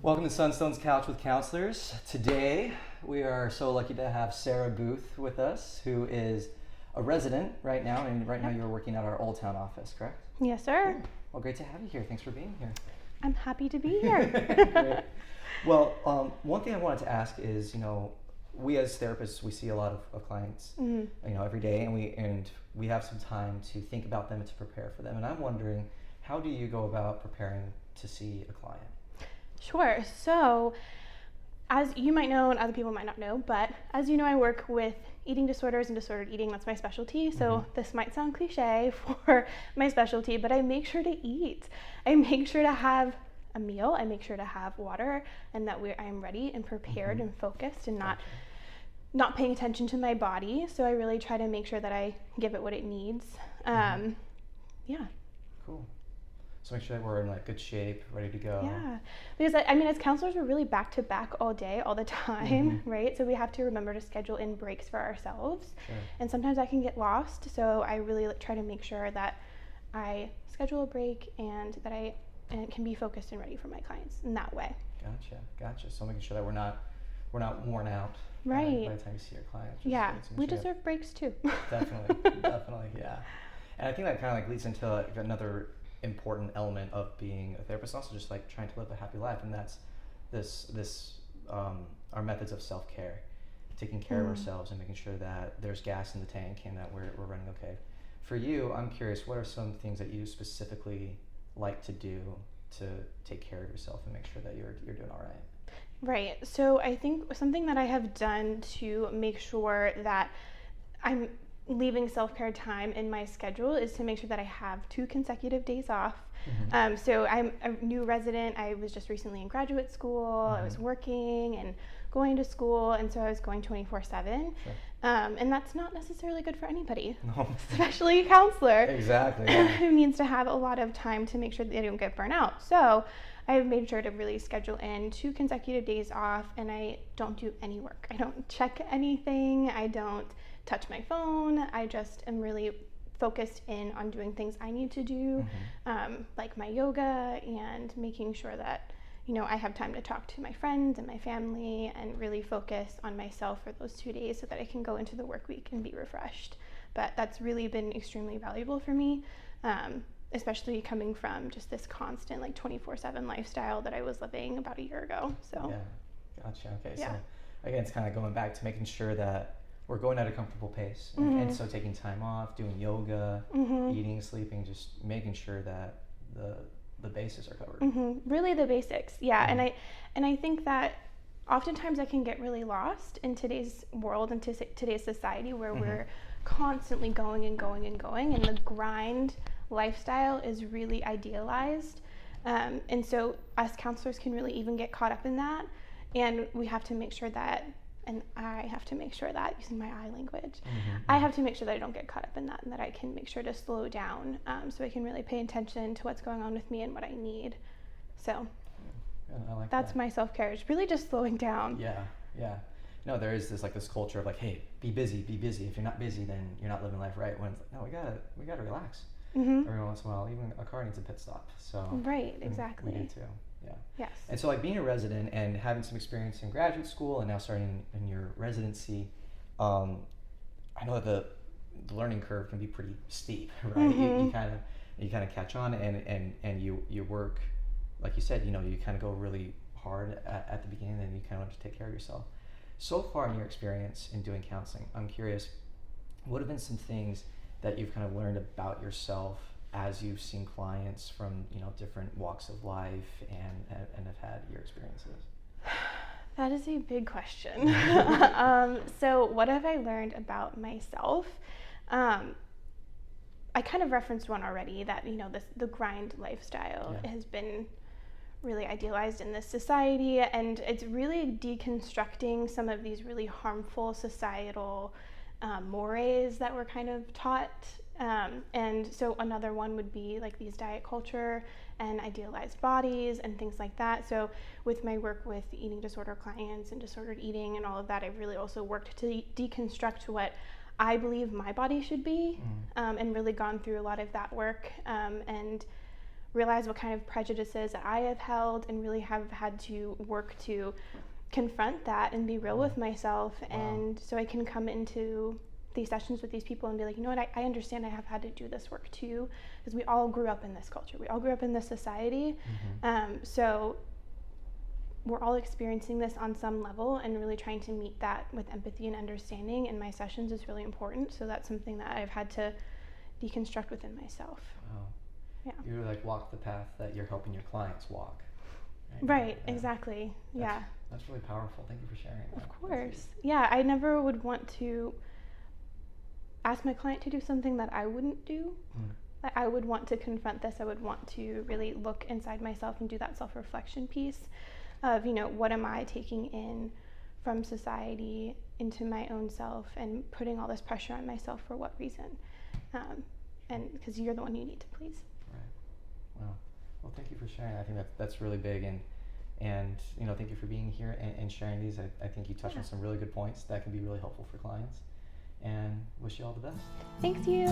Welcome to Sunstone's Couch with Counselors. Today, we are so lucky to have Sara Boothe with us, who is a resident right now, and right now you're working at our Old Town office, correct? Yes, sir. Yeah. Well, great to have you here. Thanks for being here. I'm happy to be here. Great. Well, one thing I wanted to ask is, we as therapists, we see a lot of clients, every day, and we have some time to think about them and to prepare for them. And I'm wondering, how do you go about preparing to see a client? Sure. So, as you might know and other people might not know, but as you know, I work with eating disorders and disordered eating. That's my specialty. So this might sound cliche for my specialty, but I make sure to eat. I make sure to have a meal. I make sure to have water, and that I am ready and prepared and focused and not paying attention to my body. So I really try to make sure that I give it what it needs. Yeah. Cool. So make sure that we're in good shape, ready to go. Yeah, because as counselors, we're really back to back all day, all the time, right? So we have to remember to schedule in breaks for ourselves. Sure. And sometimes I can get lost. So I really try to make sure that I schedule a break and that I can be focused and ready for my clients in that way. Gotcha. So making sure that we're not worn out. Right. By the time you see your client. Yeah, we deserve breaks too. Definitely, yeah. And I think that kind of leads into another important element of being a therapist, also just trying to live a happy life, and that's this our methods of self-care, taking care of ourselves and making sure that there's gas in the tank and that we're running okay. For you, I'm curious, what are some things that you specifically like to do to take care of yourself and make sure that you're doing all right? Right. So I think something that I have done to make sure that I'm leaving self-care time in my schedule is to make sure that I have 2 consecutive days off. So I'm a new resident. I was just recently in graduate school. I was working and going to school, and so I was going 24/7. Sure. And that's not necessarily good for anybody, No. especially a counselor. Exactly. Yeah. It means to have a lot of time to make sure that they don't get burnt out. So I've made sure to really schedule in 2 consecutive days off, and I don't do any work. I don't check anything. I don't touch my phone. I just am really focused in on doing things I need to do, like my yoga, and making sure that I have time to talk to my friends and my family and really focus on myself for those 2 days so that I can go into the work week and be refreshed. But that's really been extremely valuable for me, especially coming from just this constant 24/7 lifestyle that I was living about a year ago. So Yeah, gotcha. Okay, yeah. So again, it's kind of going back to making sure that we're going at a comfortable pace, and so taking time off, doing yoga, eating, sleeping, just making sure that the bases are covered. Really the basics, yeah. And I think that oftentimes I can get really lost in today's world and today's society where we're constantly going and going and going, and the grind lifestyle is really idealized. And so us counselors can really even get caught up in that, and we have to make sure that, and I have to make sure that, using my I language, I have to make sure that I don't get caught up in that, and that I can make sure to slow down, so I can really pay attention to what's going on with me and what I need. So I like that's that. my self-care, is really just slowing down. Yeah. No, there is this culture of hey, be busy. If you're not busy, then you're not living life right. When it's no, we gotta relax. Every once in a while, even a car needs a pit stop. So Right, exactly. We do too. Yeah. Yes. And so being a resident and having some experience in graduate school and now starting in your residency, I know that the learning curve can be pretty steep, right? You kind of catch on and you work, like you said, you kind of go really hard at the beginning, and you kind of have to take care of yourself. So far in your experience in doing counseling, I'm curious, what have been some things that you've kind of learned about yourself as you've seen clients from different walks of life and have had your experiences? That is a big question. So what have I learned about myself? I kind of referenced one already, that the grind lifestyle has been really idealized in this society, and it's really deconstructing some of these really harmful societal mores that we're kind of taught. And so another one would be these diet culture and idealized bodies and things like that. So with my work with eating disorder clients and disordered eating and all of that, I've really also worked to deconstruct what I believe my body should be, and really gone through a lot of that work, and realize what kind of prejudices that I have held, and really have had to work to confront that and be real with myself. And so I can come into these sessions with these people and be like, you know what, I understand I have had to do this work too, because we all grew up in this culture, we all grew up in this society. So we're all experiencing this on some level, and really trying to meet that with empathy and understanding in my sessions is really important. So that's something that I've had to deconstruct within myself. Wow. Yeah. You like walk the path that you're helping your clients walk. Right, exactly. That's really powerful. Thank you for sharing that. Of course. Yeah, I never would want to ask my client to do something that I wouldn't do. Like, I would want to confront this. I would want to really look inside myself and do that self-reflection piece of, you know, what am I taking in from society into my own self, and putting all this pressure on myself for what reason? And because you're the one you need to please. Right. Wow. Well, thank you for sharing. I think that's really big, and you know, thank you for being here and sharing these. I think you touched on some really good points that can be really helpful for clients, and wish you all the best. Thanks, you.